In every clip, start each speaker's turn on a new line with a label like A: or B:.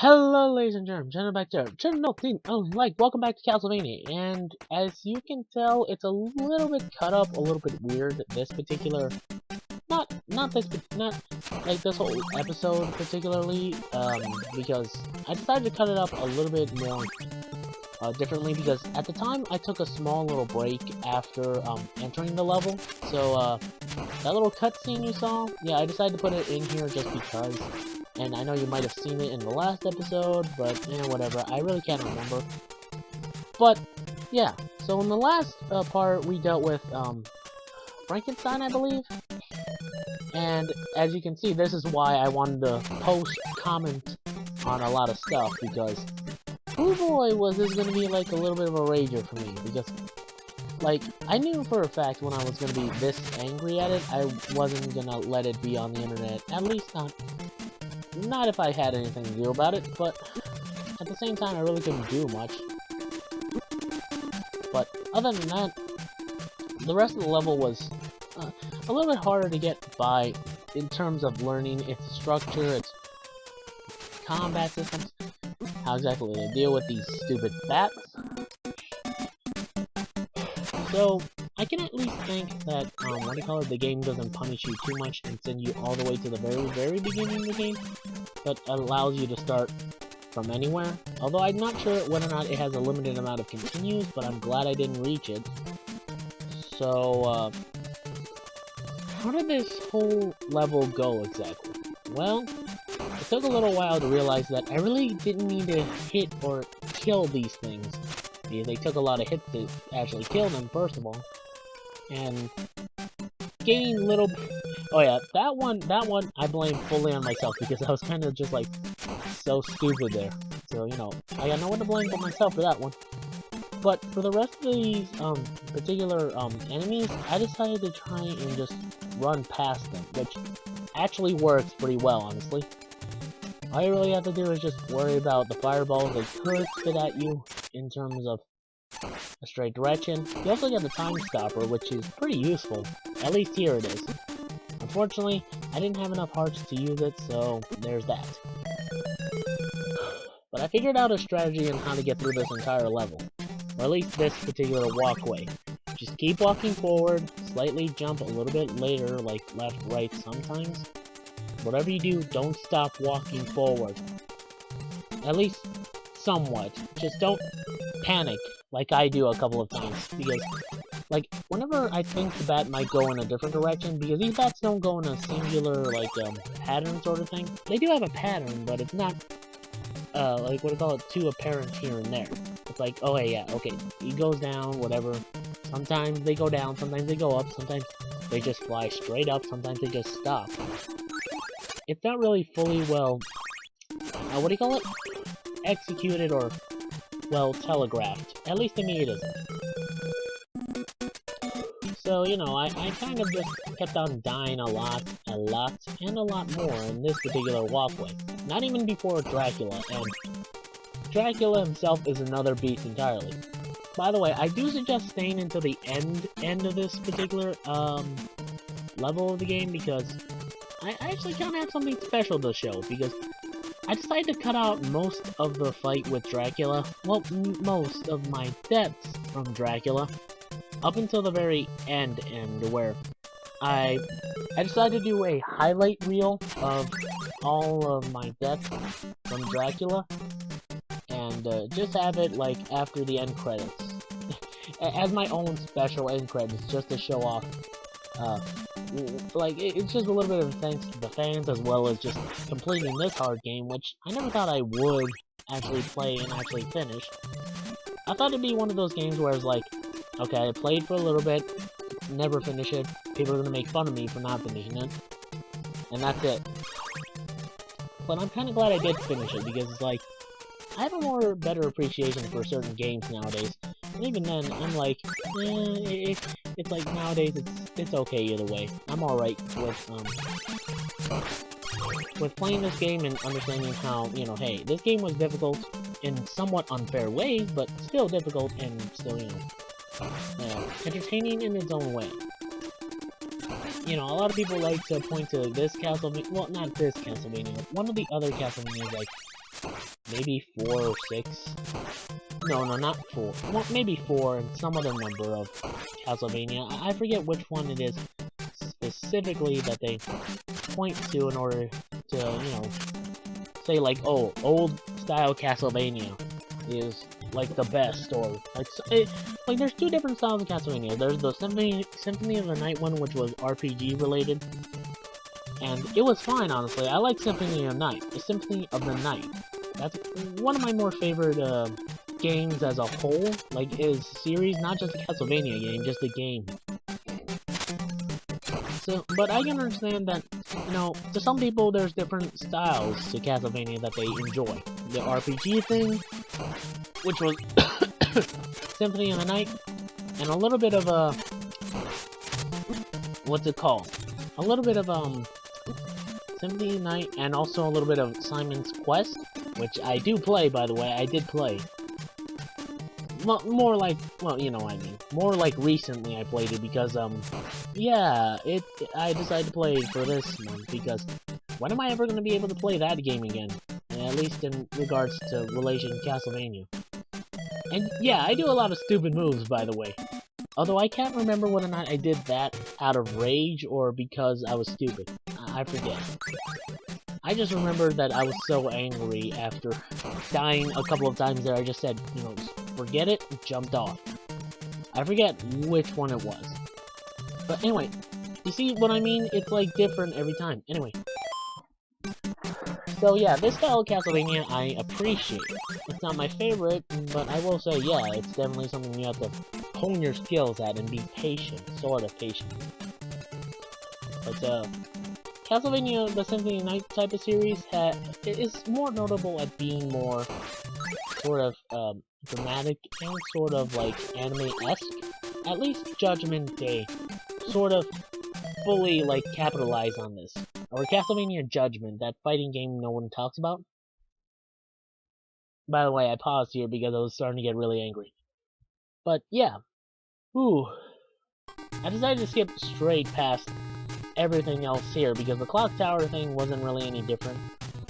A: Hello, ladies and gentlemen, back there. Channel team, welcome back to Castlevania. And as you can tell, it's a little bit cut up, a little bit weird. This particular, not like this whole episode particularly, because I decided to cut it up a little bit more differently. Because at the time, I took a small little break after entering the level. So that little cutscene you saw, yeah, I decided to put it in here just because. And I know you might have seen it in the last episode, but whatever. I really can't remember. But yeah, so in the last part, we dealt with Frankenstein, I believe. And as you can see, this is why I wanted to comment on a lot of stuff, because oh boy, was this gonna be like a little bit of a rager for me, because like I knew for a fact when I was gonna be this angry at it, I wasn't gonna let it be on the internet, at least not if I had anything to do about it, but at the same time I really couldn't do much. But other than that, the rest of the level was a little bit harder to get by in terms of learning its structure, its combat systems, how exactly to deal with these stupid bats. So I can at least think that, the game doesn't punish you too much and send you all the way to the very beginning of the game, but allows you to start from anywhere. Although I'm not sure whether or not it has a limited amount of continues, but I'm glad I didn't reach it. So, how did this whole level go exactly? Well, it took a little while to realize that I really didn't need to hit or kill these things, because they took a lot of hits to actually kill them, first of all. And gaining little... Oh yeah, that one I blame fully on myself, because I was kind of just like so stupid there. So, I got no one to blame but myself for that one. But for the rest of these particular enemies, I decided to try and just run past them, which actually works pretty well, honestly. All you really have to do is just worry about the fireballs they could spit at you in terms of a straight direction. You also get the time stopper, which is pretty useful. At least here it is. Unfortunately, I didn't have enough hearts to use it, so there's that. But I figured out a strategy on how to get through this entire level. Or at least this particular walkway. Just keep walking forward, slightly jump a little bit later, like left, right sometimes. Whatever you do, don't stop walking forward. At least somewhat. Just don't panic like I do a couple of times, because like whenever I think the bat might go in a different direction, because these bats don't go in a singular pattern sort of thing. They do have a pattern, but it's not too apparent here and there. It's like, oh hey, yeah, okay, he goes down, whatever. Sometimes they go down, sometimes they go up, sometimes they just fly straight up, sometimes they just stop. It's not really fully executed or telegraphed. At least to me it isn't. So, I kind of just kept on dying a lot more in this particular walkway. Not even before Dracula, and Dracula himself is another beast entirely. By the way, I do suggest staying until the end of this particular level of the game, because I actually kind of have something special to show, because I decided to cut out most of the fight with Dracula, well, most of my deaths from Dracula, up until the very end, where I decided to do a highlight reel of all of my deaths from Dracula, and just have it, like, after the end credits. As my own special end credits, just to show off, it's just a little bit of thanks to the fans, as well as just completing this hard game, which I never thought I would actually play and actually finish. I thought it'd be one of those games where it's like, okay, I played for a little bit, never finish it, people are gonna make fun of me for not finishing it, and that's it. But I'm kinda glad I did finish it, because it's like, I have a better appreciation for certain games nowadays. And even then, I'm like, it's like nowadays it's okay either way. I'm alright with playing this game and understanding how, hey, this game was difficult in somewhat unfair ways, but still difficult and still, entertaining in its own way. A lot of people like to point to this Castlevania, well, not this Castlevania, one of the other Castlevanias, like maybe 4 or 6. No, not 4. Well, maybe 4 and some other number of Castlevania. I forget which one it is specifically that they point to in order to, you know, say like, oh, old style Castlevania is like the best, or like there's 2 different styles of Castlevania. There's the Symphony of the Night one, which was RPG related, and it was fine, honestly. I like Symphony of the Night. That's one of my more favorite games as a whole, like is series, not just a Castlevania game, just a game. So, but I can understand that, you know, to some people there's different styles to Castlevania that they enjoy. The RPG thing, which was Symphony of the Night, and a little bit of a, what's it called? A little bit of Symphony of the Night, and also a little bit of Simon's Quest, which I do play, by the way. I did play. More like, well, you know what I mean. More like recently I played it because, yeah, I decided to play for this month because when am I ever going to be able to play that game again? At least in regards to relation to Castlevania. And yeah, I do a lot of stupid moves, by the way. Although I can't remember whether or not I did that out of rage or because I was stupid. I forget. I just remember that I was so angry after dying a couple of times there. I just said, you know, forget it, jumped off. I forget which one it was. But anyway, you see what I mean? It's like different every time. Anyway. So yeah, this style of Castlevania I appreciate. It's not my favorite, but I will say, yeah, it's definitely something you have to hone your skills at and be patient, sort of patient. But Castlevania, the Symphony of the Night type of series, is more notable at being more sort of dramatic and sort of like anime-esque. At least Judgment Day sort of fully like capitalize on this. Or Castlevania Judgment, that fighting game no one talks about. By the way, I paused here because I was starting to get really angry. But yeah. Ooh. I decided to skip straight past everything else here because the clock tower thing wasn't really any different.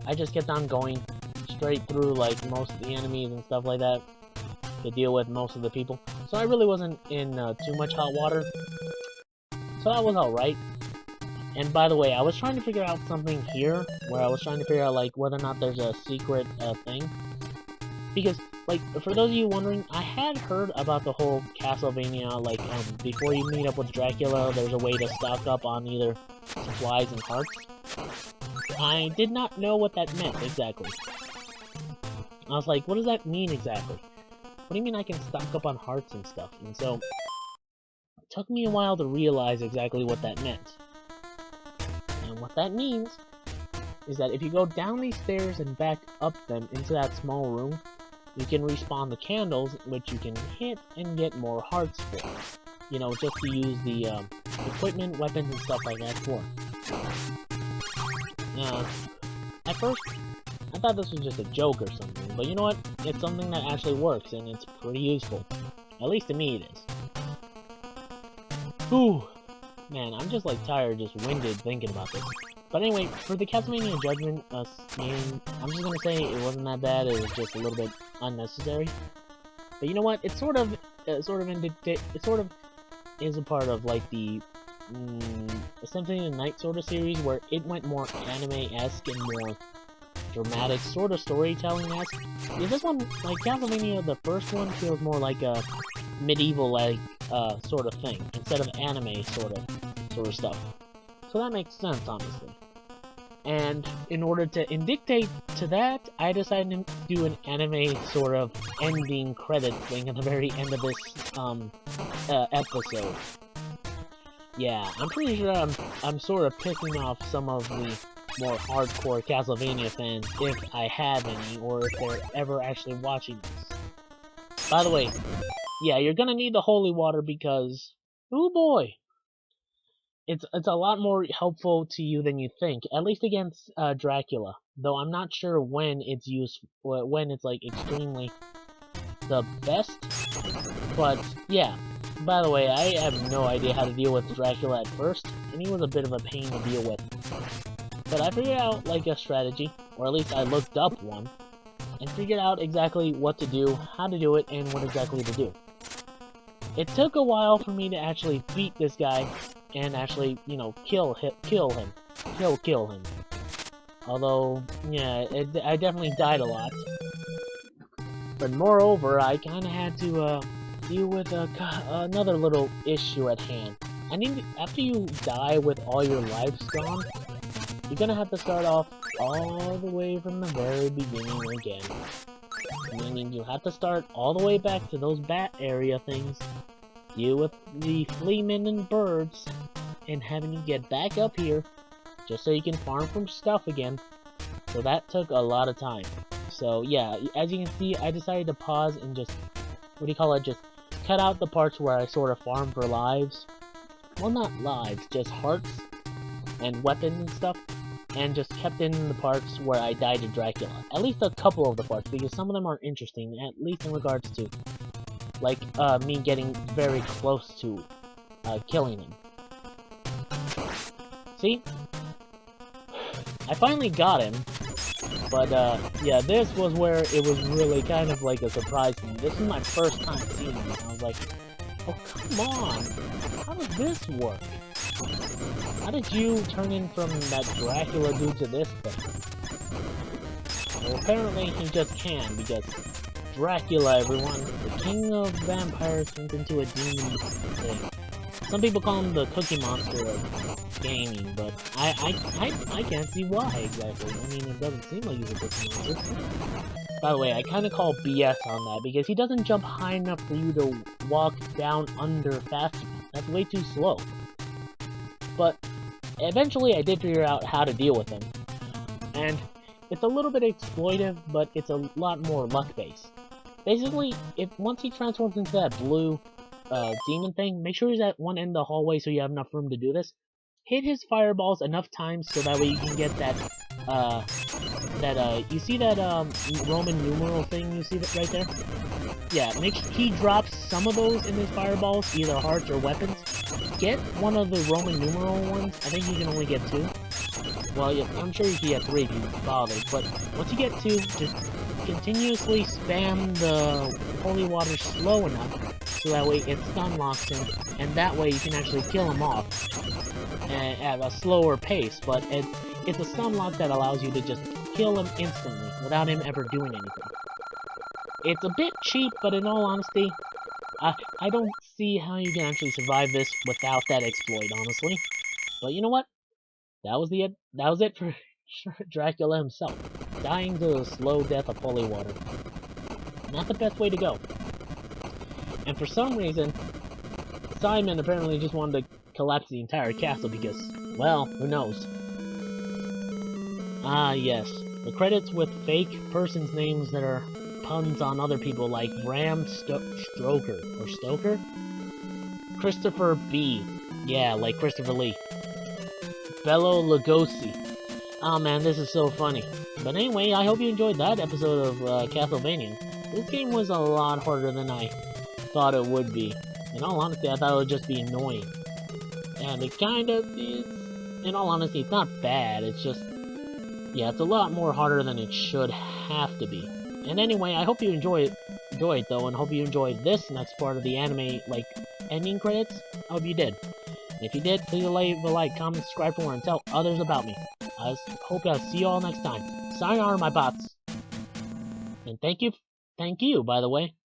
A: I just kept on going straight through like most of the enemies and stuff like that to deal with most of the people. So I really wasn't in too much hot water. So that was alright. And by the way, I was trying to figure out something here, where I was trying to figure out, like, whether or not there's a secret thing. Because, like, for those of you wondering, I had heard about the whole Castlevania, like, before you meet up with Dracula, there's a way to stock up on either supplies and hearts. I did not know what that meant, exactly. I was like, what does that mean, exactly? What do you mean I can stock up on hearts and stuff? And so, it took me a while to realize exactly what that meant. And what that means is that if you go down these stairs and back up them into that small room, you can respawn the candles, which you can hit and get more hearts for. You know, just to use the equipment, weapons, and stuff like that for. At first, I thought this was just a joke or something, but you know what? It's something that actually works, and it's pretty useful. At least to me it is. Whew. Man, I'm just like tired, just winded thinking about this. But anyway, for the Castlevania Judgment game, I'm just gonna say it wasn't that bad. It was just a little bit unnecessary. But you know what? It's sort of is a part of like the Symphony of the Night sort of series where it went more anime-esque and more dramatic, sort of storytelling-esque. Yeah, this one, like Castlevania, the first one feels more like a medieval like sort of thing instead of anime sort of stuff. So that makes sense, honestly. And in order to dictate to that, I decided to do an anime sort of ending credit thing at the very end of this episode. Yeah, I'm pretty sure I'm sort of picking off some of the more hardcore Castlevania fans, if I have any, or if they're ever actually watching this. By the way, yeah, you're gonna need the holy water because, oh boy, it's a lot more helpful to you than you think, at least against Dracula. Though I'm not sure when it's used, when it's like extremely the best. But yeah, by the way, I have no idea how to deal with Dracula at first, and he was a bit of a pain to deal with. But I figured out like a strategy, or at least I looked up one, and figured out exactly what to do, how to do it, and what exactly to do. It took a while for me to actually beat this guy and actually, you know, kill him. Although, yeah, I definitely died a lot. But moreover, I kind of had to deal with another little issue at hand. After you die with all your lives gone, you're gonna have to start off all the way from the very beginning again. Meaning you have to start all the way back to those bat area things, deal with the fleamen and birds, and having you get back up here just so you can farm from stuff again. So that took a lot of time. So yeah, as you can see, I decided to pause and just, just cut out the parts where I sort of farm for lives. Well, not lives, just hearts and weapons and stuff. And just kept in the parts where I died to Dracula. At least a couple of the parts, because some of them are interesting, at least in regards to, like, me getting very close to killing him. See? I finally got him, but yeah, this was where it was really kind of like a surprise to me. This is my first time seeing him, and I was like, oh, come on! How does this work? How did you turn in from that Dracula dude to this thing? Well, apparently he just can, because Dracula, everyone, the king of vampires, turns into a demon thing. Some people call him the Cookie Monster of gaming, but I can't see why exactly. I mean, it doesn't seem like he's a Cookie Monster. By the way, I kind of call BS on that, because he doesn't jump high enough for you to walk down under fast enough. That's way too slow. But eventually I did figure out how to deal with him. And it's a little bit exploitive, but it's a lot more luck-based. Basically, once he transforms into that blue demon thing, make sure he's at one end of the hallway so you have enough room to do this. Hit his fireballs enough times so that way you can get that, you see that Roman numeral thing you see that right there? Yeah, make sure he drops some of those in his fireballs, either hearts or weapons. Get one of the Roman numeral ones. I think you can only get 2. Well, yeah, I'm sure you can get 3 if you bother, but once you get 2, just continuously spam the holy water slow enough so that way it stun locks him, and that way you can actually kill him off at a slower pace, but it's a stun lock that allows you to just kill him instantly without him ever doing anything. It's a bit cheap, but in all honesty, I don't see how you can actually survive this without that exploit, honestly. But you know what? That was it for Dracula himself. Dying to the slow death of holy water. Not the best way to go. And for some reason, Simon apparently just wanted to collapse the entire castle because, well, who knows? Ah, yes. The credits with fake persons' names that are puns on other people like Bram Stoker? Christopher B. Yeah, like Christopher Lee. Bello Lugosi. Oh man, this is so funny. But anyway, I hope you enjoyed that episode of Castlevania. This game was a lot harder than I thought it would be. In all honesty, I thought it would just be annoying. And it kind of is. In all honesty, it's not bad, it's just... yeah, it's a lot more harder than it should have to be. And anyway, I hope you enjoy it though, and hope you enjoyed this next part of the anime, like, ending credits. I hope you did. And if you did, please leave a like, comment, subscribe for more, and tell others about me. I hope I'll see you all next time. Sayonara, my bots. And thank you, by the way.